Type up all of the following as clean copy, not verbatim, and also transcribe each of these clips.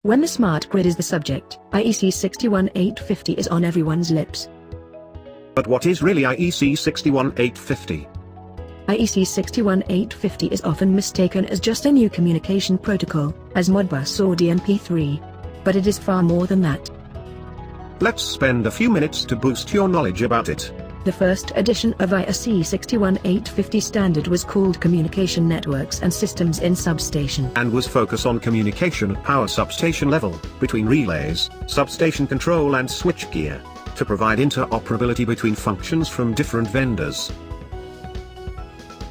When the smart grid is the subject, IEC61850 is on everyone's lips. But what is really IEC61850? IEC61850 is often mistaken as just a new communication protocol, as Modbus or DNP3. But it is far more than that. Let's spend a few minutes to boost your knowledge about it. The first edition of IEC61850 standard was called Communication Networks and Systems in Substation, and was focused on communication at power substation level, between relays, substation control and switchgear, to provide interoperability between functions from different vendors.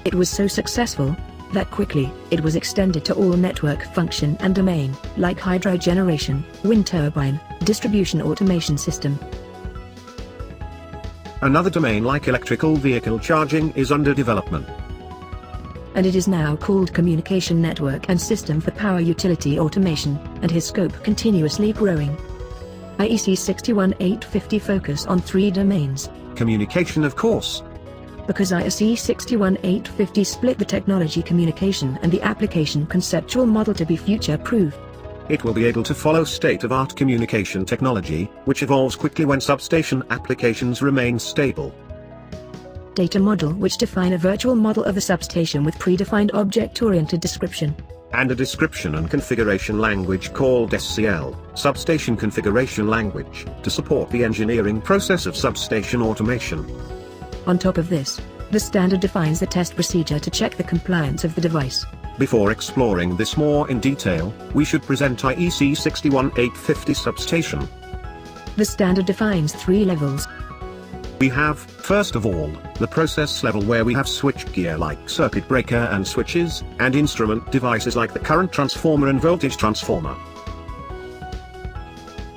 It was so successful that quickly it was extended to all network function and domain, like hydro generation, wind turbine, distribution automation system. Another domain like electrical vehicle charging is under development. And it is now called Communication Network and System for Power Utility Automation, and his scope continuously growing. IEC61850 focus on 3 domains. Communication, of course. Because IEC61850 split the technology communication and the application conceptual model to be future-proof. It will be able to follow state-of-art communication technology, which evolves quickly when substation applications remain stable. Data model, which define a virtual model of a substation with predefined object-oriented description. And a description and configuration language called SCL, Substation Configuration Language, to support the engineering process of substation automation. On top of this, the standard defines the test procedure to check the compliance of the device. Before exploring this more in detail, we should present IEC61850 substation. The standard defines 3 levels. We have, first of all, the process level, where we have switchgear like circuit breaker and switches, and instrument devices like the current transformer and voltage transformer.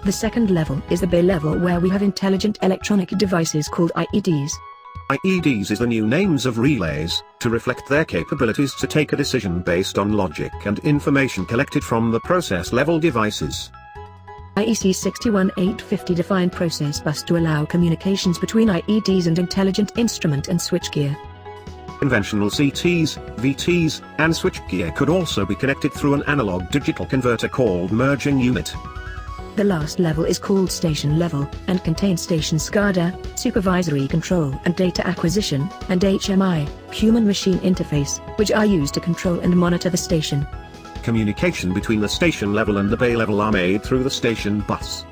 The second level is the bay level, where we have intelligent electronic devices called IEDs. IEDs is the new names of relays, to reflect their capabilities to take a decision based on logic and information collected from the process-level devices. IEC61850 defined process bus to allow communications between IEDs and intelligent instrument and switchgear. Conventional CTs, VTs, and switchgear could also be connected through an analog-digital converter called merging unit. The last level is called station level, and contains station SCADA, supervisory control and data acquisition, and HMI, human-machine interface, which are used to control and monitor the station. Communication between the station level and the bay level are made through the station bus.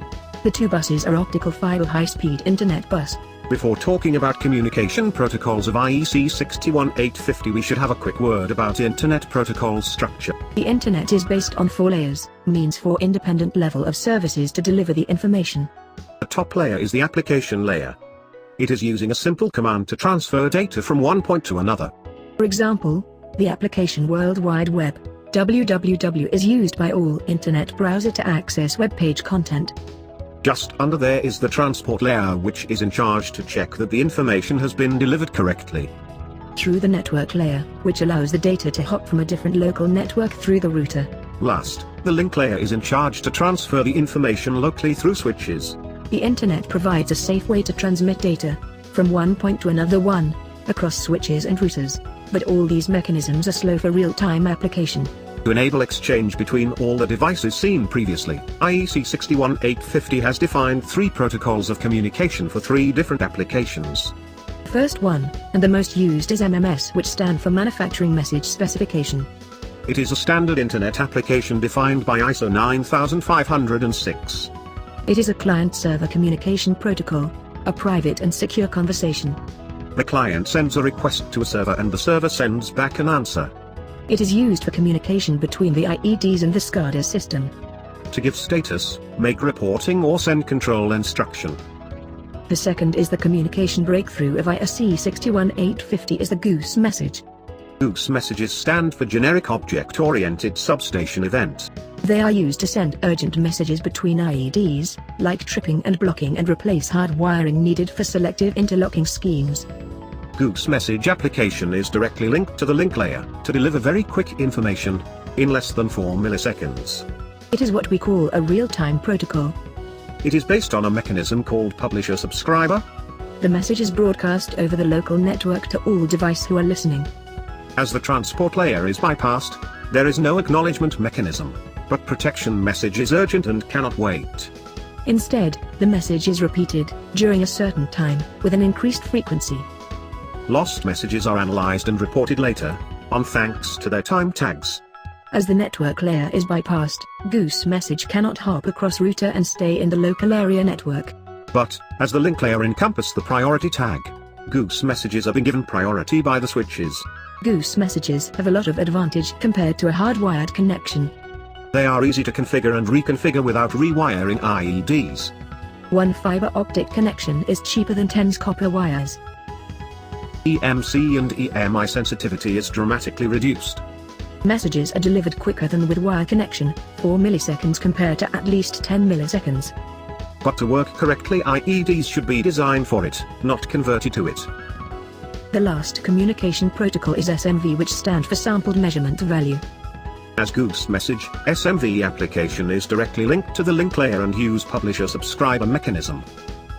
The 2 buses are optical fiber high-speed internet bus. Before talking about communication protocols of IEC61850, we should have a quick word about Internet protocol structure. The Internet is based on 4 layers, means 4 independent level of services to deliver the information. The top layer is the application layer. It is using a simple command to transfer data from one point to another. For example, the application World Wide Web, www, is used by all Internet browser to access web page content. Just under there is the transport layer, which is in charge to check that the information has been delivered correctly. Through the network layer, which allows the data to hop from a different local network through the router. Last, the link layer is in charge to transfer the information locally through switches. The Internet provides a safe way to transmit data, from one point to another one, across switches and routers. But all these mechanisms are slow for real-time application. To enable exchange between all the devices seen previously, IEC61850 has defined 3 protocols of communication for 3 different applications. The first one, and the most used, is MMS, which stand for Manufacturing Message Specification. It is a standard Internet application defined by ISO 9506. It is a client-server communication protocol, a private and secure conversation. The client sends a request to a server and the server sends back an answer. It is used for communication between the IEDs and the SCADA system. To give status, make reporting or send control instruction. The second is the communication breakthrough of IEC61850 is the GOOSE message. GOOSE messages stand for Generic Object-Oriented Substation Event. They are used to send urgent messages between IEDs, like tripping and blocking, and replace hard wiring needed for selective interlocking schemes. GOOSE message application is directly linked to the link layer, to deliver very quick information, in less than 4 milliseconds. It is what we call a real-time protocol. It is based on a mechanism called publisher-subscriber. The message is broadcast over the local network to all devices who are listening. As the transport layer is bypassed, there is no acknowledgement mechanism. But protection message is urgent and cannot wait. Instead, the message is repeated, during a certain time, with an increased frequency. Lost messages are analyzed and reported later, on thanks to their time tags. As the network layer is bypassed, Goose message cannot hop across router and stay in the local area network. But, as the link layer encompasses the priority tag, Goose messages are being given priority by the switches. Goose messages have a lot of advantage compared to a hardwired connection. They are easy to configure and reconfigure without rewiring IEDs. One fiber optic connection is cheaper than 10 copper wires. EMC and EMI sensitivity is dramatically reduced. Messages are delivered quicker than with wire connection, 4 milliseconds compared to at least 10 milliseconds. But to work correctly, IEDs should be designed for it, not converted to it. The last communication protocol is SMV, which stands for sampled measurement value. As Goose message, SMV application is directly linked to the link layer and use publisher-subscriber mechanism.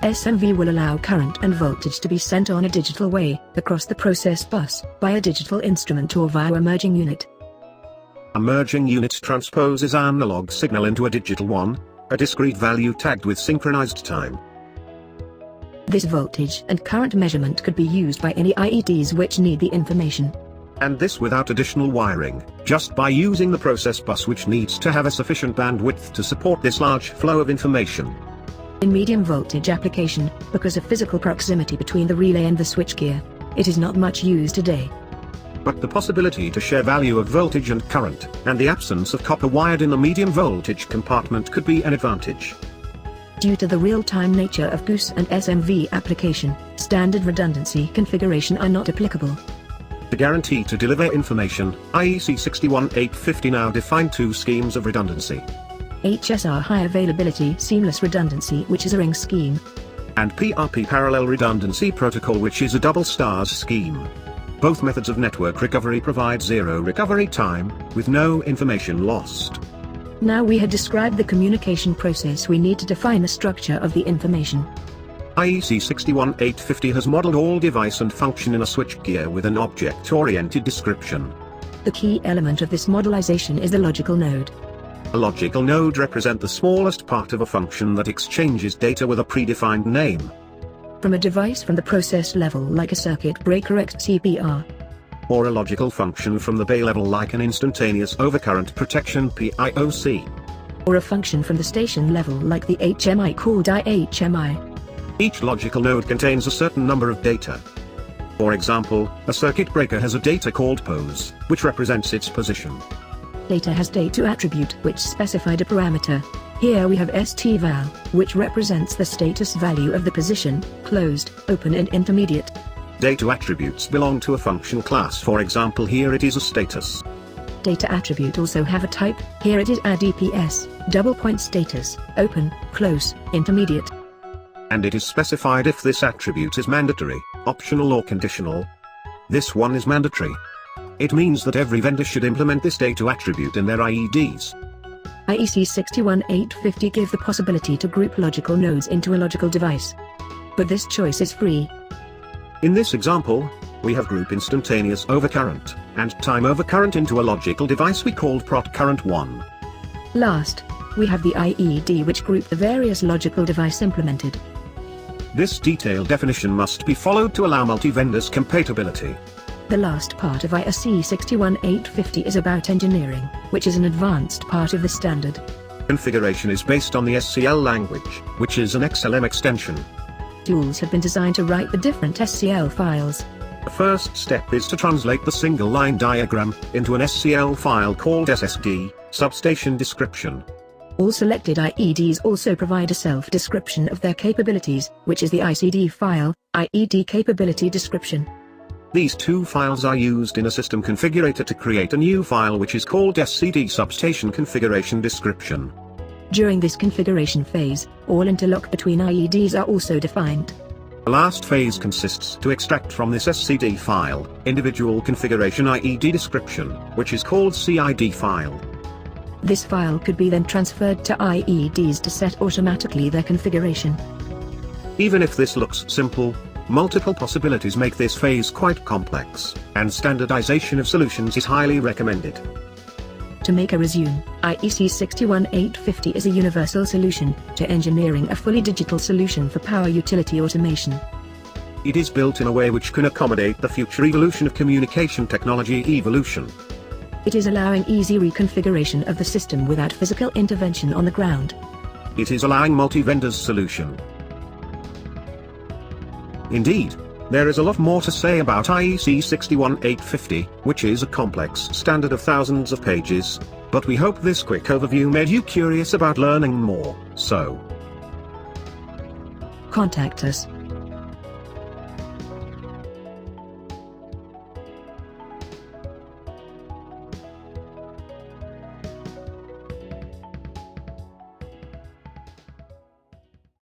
SMV will allow current and voltage to be sent on a digital way, across the process bus, by a digital instrument or via a merging unit. A merging unit transposes analog signal into a digital one, a discrete value tagged with synchronized time. This voltage and current measurement could be used by any IEDs which need the information. And this without additional wiring, just by using the process bus, which needs to have a sufficient bandwidth to support this large flow of information. In medium voltage application, because of physical proximity between the relay and the switchgear, it is not much used today. But the possibility to share value of voltage and current, and the absence of copper wired in the medium voltage compartment could be an advantage. Due to the real-time nature of Goose and SMV application, standard redundancy configuration are not applicable. The guarantee to deliver information, IEC61850 now define two schemes of redundancy. HSR high availability seamless redundancy, which is a ring scheme, and PRP parallel redundancy protocol, which is a double stars scheme. Both methods of network recovery provide zero recovery time, with no information lost. Now we had described the communication process, we need to define the structure of the information. IEC61850 has modeled all device and function in a switchgear with an object-oriented description. The key element of this modelization is the logical node. A logical node represents the smallest part of a function that exchanges data with a predefined name. From a device from the process level like a circuit breaker XCPR. Or a logical function from the bay level like an instantaneous overcurrent protection PIOC. Or a function from the station level like the HMI called IHMI. Each logical node contains a certain number of data. For example, a circuit breaker has a data called pose, which represents its position. Data has data attribute which specified a parameter. Here we have STVal, which represents the status value of the position, closed, open and intermediate. Data attributes belong to a function class, for example here it is a status. Data attribute also have a type, here it is ADPS, double point status, open, close, intermediate. And it is specified if this attribute is mandatory, optional or conditional. This one is mandatory. It means that every vendor should implement this data attribute in their IEDs. IEC61850 gives the possibility to group logical nodes into a logical device. But this choice is free. In this example, we have group instantaneous overcurrent, and time overcurrent into a logical device we called prot current 1. Last, we have the IED which group the various logical device implemented. This detailed definition must be followed to allow multi-vendors compatibility. The last part of IEC61850 is about engineering, which is an advanced part of the standard. Configuration is based on the SCL language, which is an XLM extension. Tools have been designed to write the different SCL files. The first step is to translate the single line diagram into an SCL file called SSD, substation description. All selected IEDs also provide a self-description of their capabilities, which is the ICD file, IED capability description. These two files are used in a system configurator to create a new file which is called SCD substation configuration description. During this configuration phase, all interlock between IEDs are also defined. The last phase consists to extract from this SCD file, individual configuration IED description, which is called CID file. This file could be then transferred to IEDs to set automatically their configuration. Even if this looks simple, multiple possibilities make this phase quite complex, and standardization of solutions is highly recommended. To make a resume, IEC61850 is a universal solution to engineering a fully digital solution for power utility automation. It is built in a way which can accommodate the future evolution of communication technology evolution. It is allowing easy reconfiguration of the system without physical intervention on the ground. It is allowing multi-vendors solution. Indeed, there is a lot more to say about IEC 61850, which is a complex standard of thousands of pages, but we hope this quick overview made you curious about learning more, so contact us.